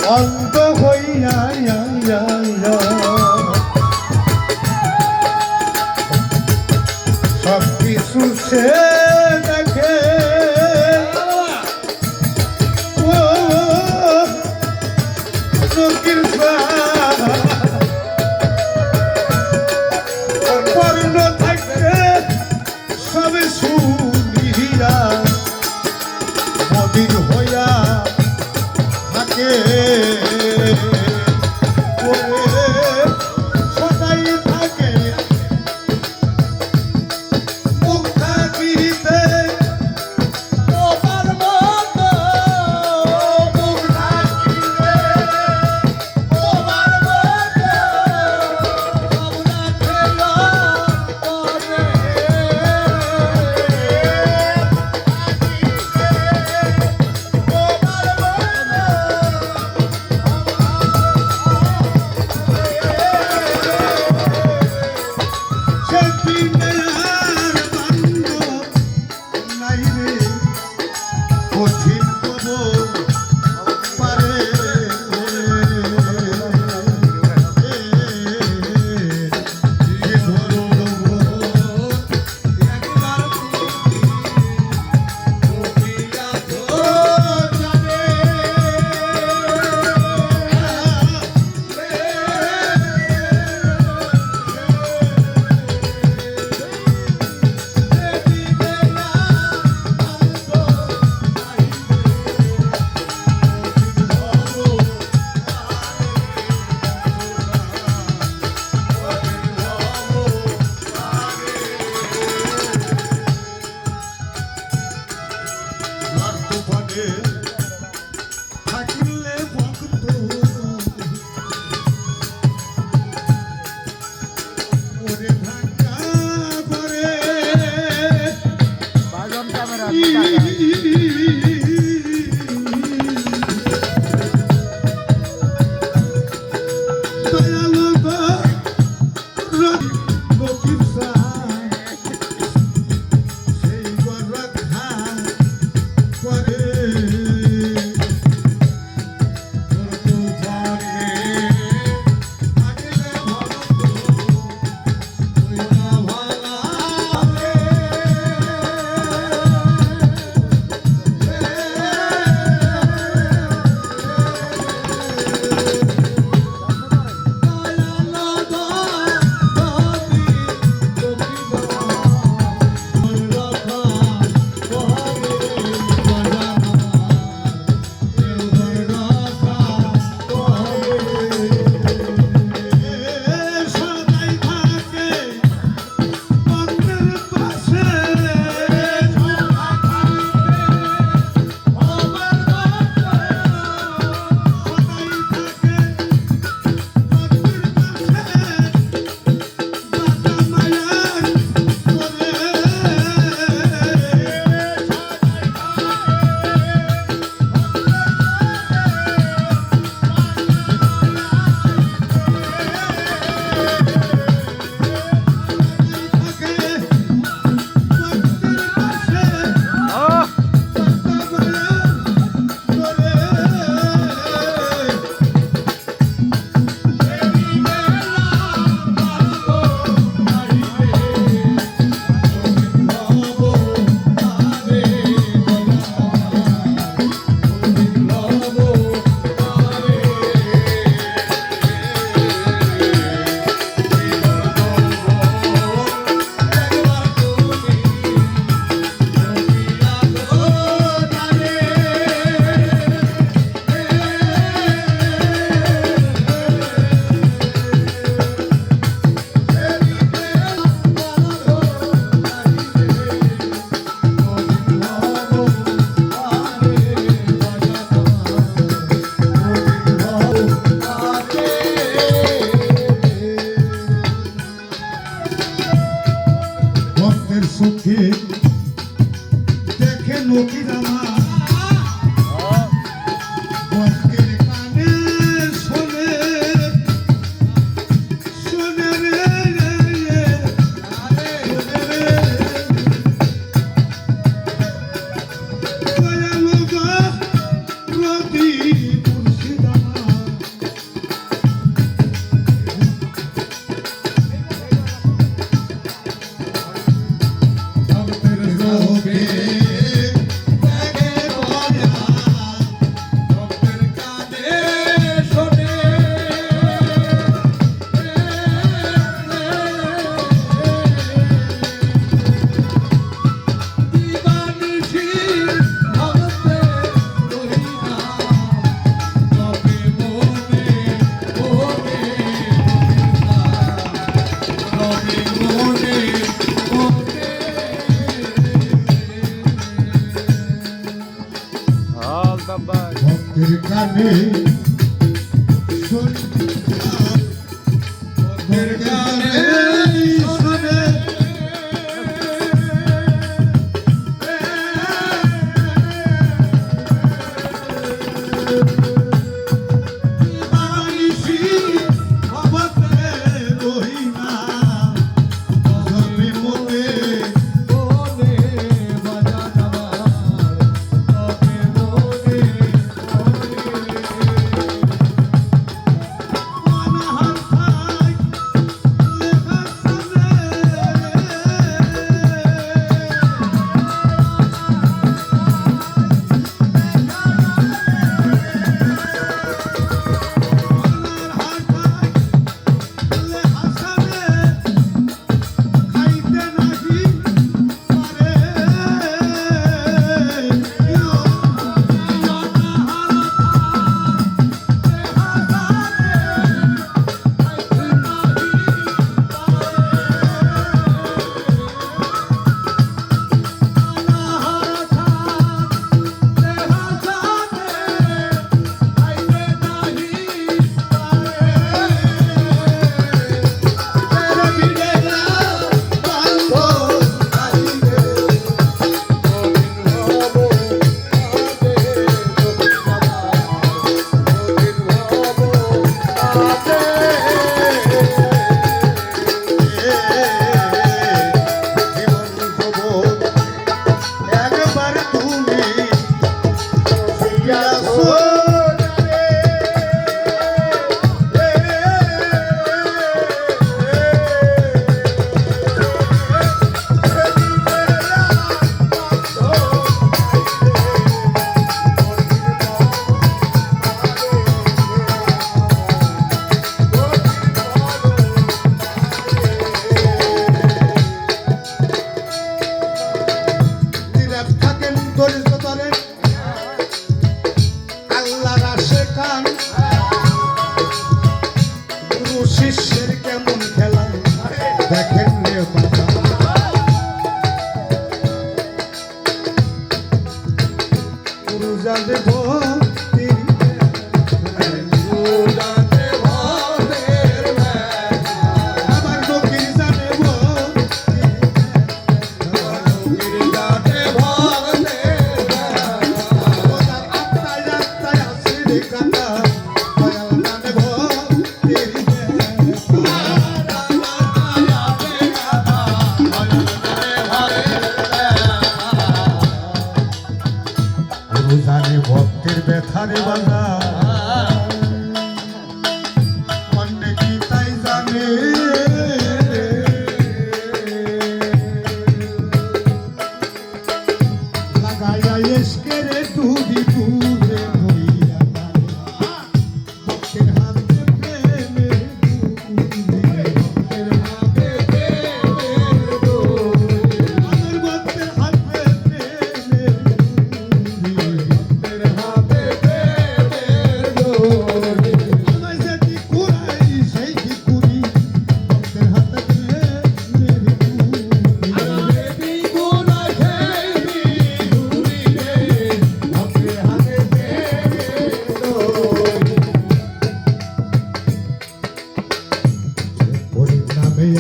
অন্ত হইয়া সব কিছু সে দেখে চোখের পর্ণ থাকতে সবে শুনিয়া মদির হইয়া থাকে সদাই থাকে মুখ থাকিতে তোমার মতো মুখ থাকিতে তোমার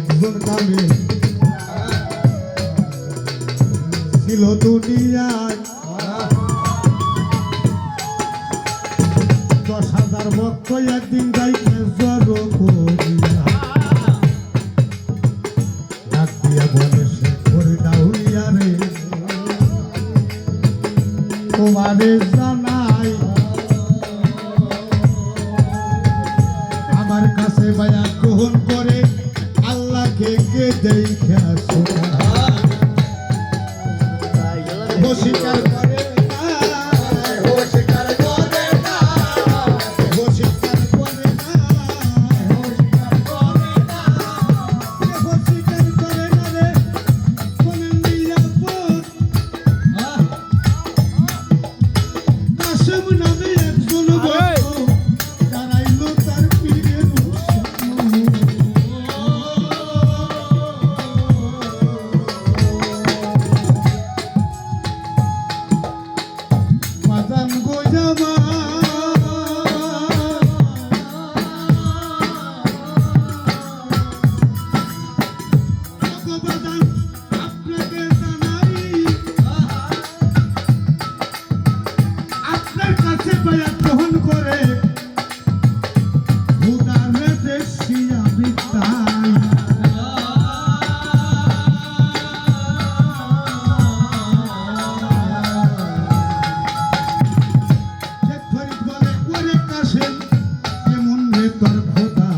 একজন কালে ছিল দুনিয়ায় 10,000 ভক্ত একদিন গাইতে জড়ো করিয়া ডাক দিয়া বলে সে করে দাউরিয়া রে তোমারে জানাই আমার কাছে বায়া গ্রহণ করে আল্লাহকে কে দেখা শোনা স্বীকার করে স্বীকার করে না স্বীকার করে না স্বীকার করে না রে কোন নিরাপদ কাশেম নামে একজন ভক্ত দাঁড়াইল তার পীরের বাজান গো জামা বাজান আপনাকে জানাই আপনার কাছে বায়াত গ্রহণ করে ভুটানে দেশি আমি তাই শেখ ফরিদ বলে ওরে কাশেম কেমন রে তোর খোদা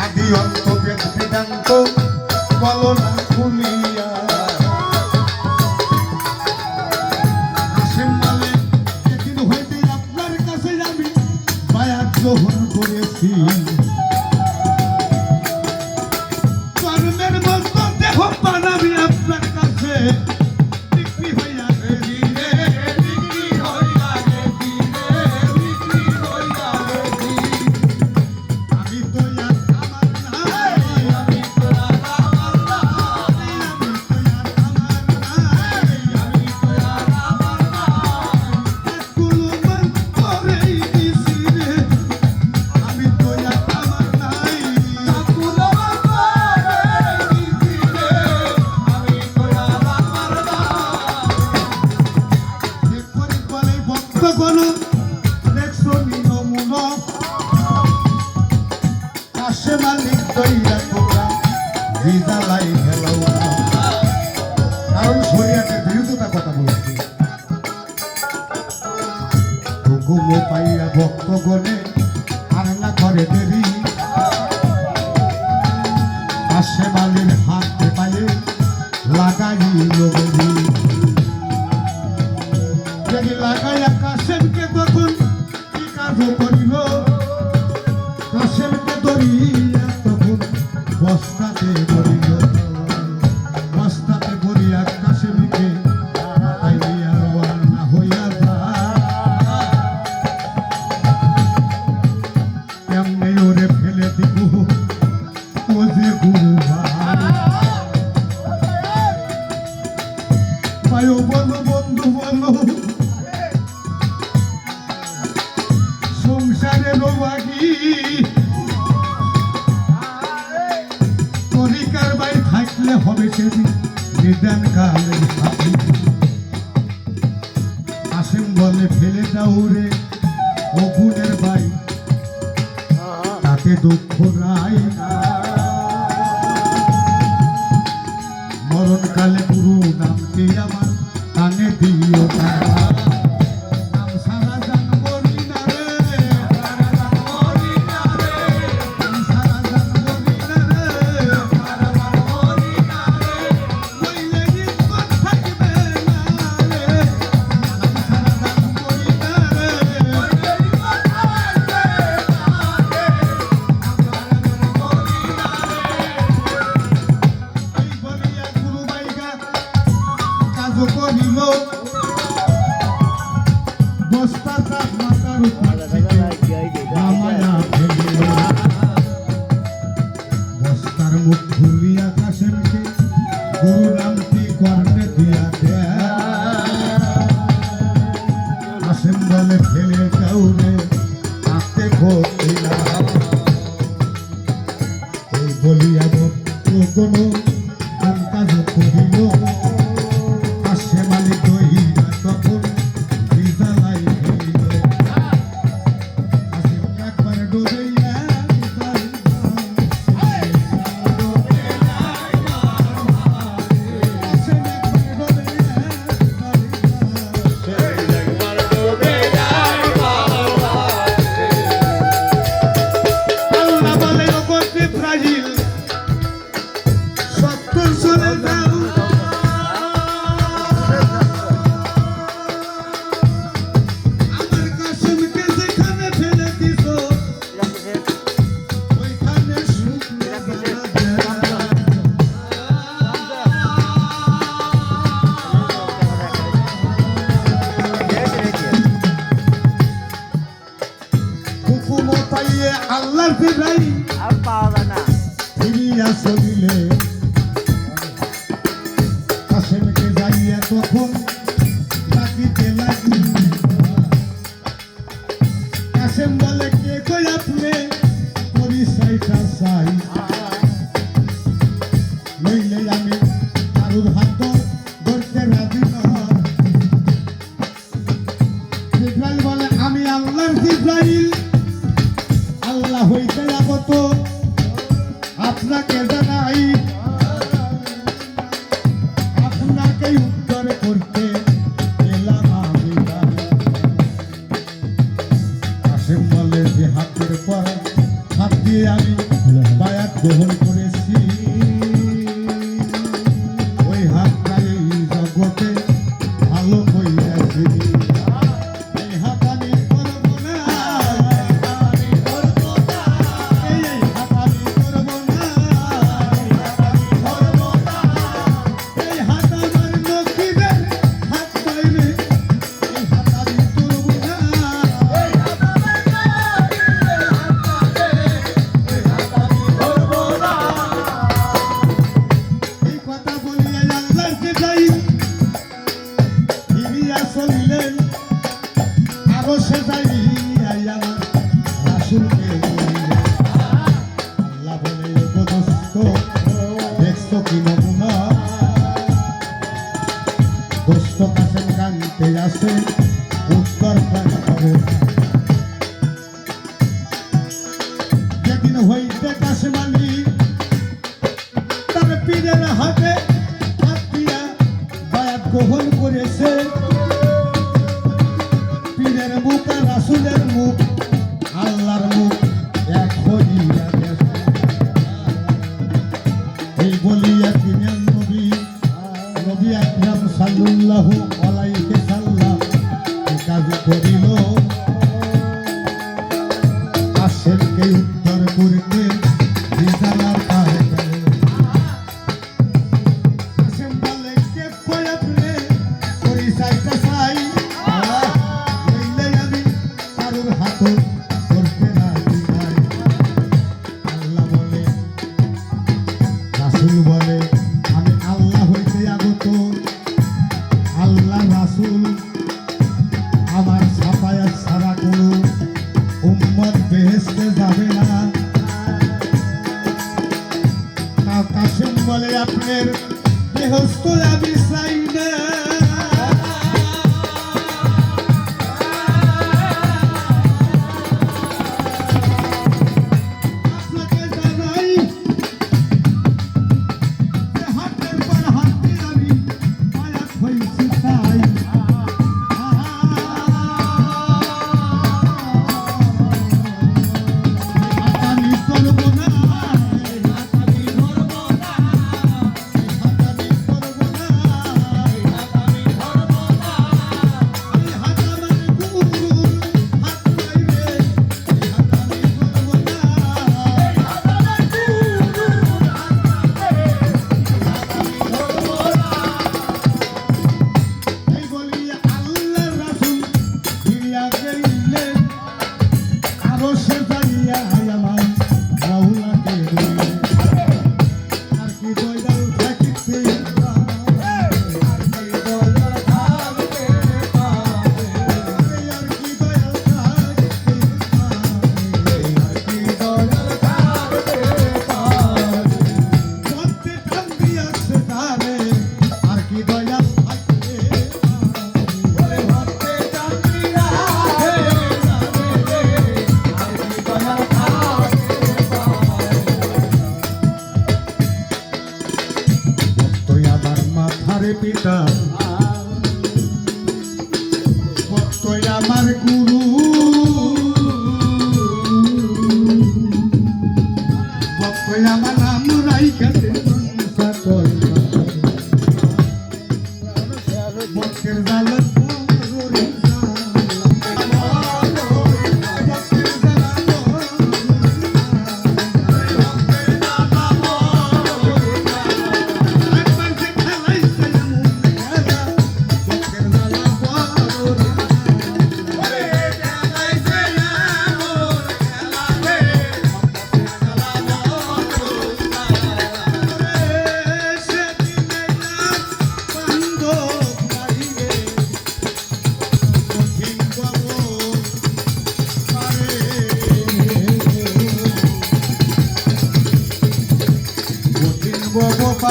আদি অন্ত বেদান্ত বলো না খুলিয়া কাশেম বলে একদিন হইতে আপনার কাছে আমি বায়াত গ্রহণ করেছি কর্মের মতো দেহ বানাবি আপনার কাছে বিক্রি হইয়া গেছি রে বিক্রি হইয়া গেছি রে বিক্রি হইয়া গেছি আমি তো আর আমার নাই আমি তো আর আমার নাই আমি তো আর আমার নাই আমি তো আর আমার নাই কুলো মন করেই দিছি রে আমি তো আর আমার নাই কুলো মন করেই দিছি রে আমি তো আর আমার নাই শেখ ফরিদ বলে ভক্তগণ দেখছো নিরমুনো কাশেম আলী কইরা তোমরা বিদালাই খেলাও কারণ শরীয়তের বিরুদ্ধতা কথা বলছে হুকুম পাইয়া ভক্তগণে আর না করে দেরি কাশেম আলীর হাতে পায়ে লাগাইল বেরি যদি লাগাইয়া কাশেমকে তখন কি কাজ করিল কাশেমকে ধরিয়া তখন বস্তাতে ধরিল বস্তাতে ভরিয়া কাশেমকে তাইয়া রওয়ানা হইয়া যায় কেমনে ওরে ফেলে দিব ও যে গুরু ভাই বলো বন্ধু বলো সংসারের বাগি তরিকার ভাই থাকলে হবে সেদিন নিদান কালের সাথী কাশেম বলে ফেলে দাও রে ও গুণের ভাই তাতে দুঃখ নাই মরণকালে গুরু নামটি আমার কানে দিও না নাম সারা জানবো না রে নাম সারা জানবো না রে বইলে নিকট থাকবে না রে নাম সারা জানবো না রে এই বলিয়া গুরু বাইগা কাজ করিল বস্তাটা মাথার উপর থেকে নামায়া ফেলিল বস্তার মুখ খুলিয়া কাশেমকে গুরু নামটি কর্ণে দিয়া দেয় কাশেম বলে ফেলে যাও রে হাতে ঘটিলা কোনো কোন কাজ করিল আসে মালিক দইরা তখন বিজালাই হইল আসিম একবার ডুবাইয়া আল্লাহর ফিরাই আর পাওয়া যায় না। ফিরিয়া চলিলে কাশেমকে যাইয়া তখন ডাকিতে লাগি কাশেম বলে কে কই আপনি পরিচয়টা চাই নইলে আমি কারুর হাত ধরতে রাজি নয় জিব্রাইল বলে আমি আল্লাহর জিব্রাইল আল্লাহ হইতে আগত আপনাকে জানাই আপনাকে উত্তর করতে এলাম আমি কাশেম বলে যে হাতের পর হাত দিয়ে আমি বায়াত গ্রহণ করেছি ওই হাতটাই জগতে ভালো হইয়াছে এই হাত আমি করবো না দেখছো কি নমুনা দোস্ত কাছেন গানতে আসে উত্তর করে যেদিন হইতে কাছে মালি তার পীরের হাতে হাত দিয়া বায়াত গ্রহণ করেছে পীরের মুখ আর রাসূলের মুখ আল্লাহর মুখ এক হইয়া গেছে এই বলিয়া তিনি নবী নবী আকরাম সাল্লাল্লাহু আলাইহি সাল্লাম কাজ করিল কাশেমকে উত্তর করতে বিজালার পারে কাশেম বলে কে কই আপনি পরিচয়টা চাই নইলে আমি কারুর হাত ধরতে রাজি নাই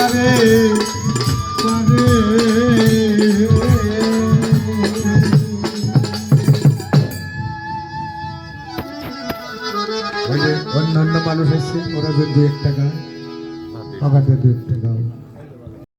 পারে পারে ওই যে অন্যান্য মানুষ এসছে ওরা যদি 2 টাকা টাকা দিয়ে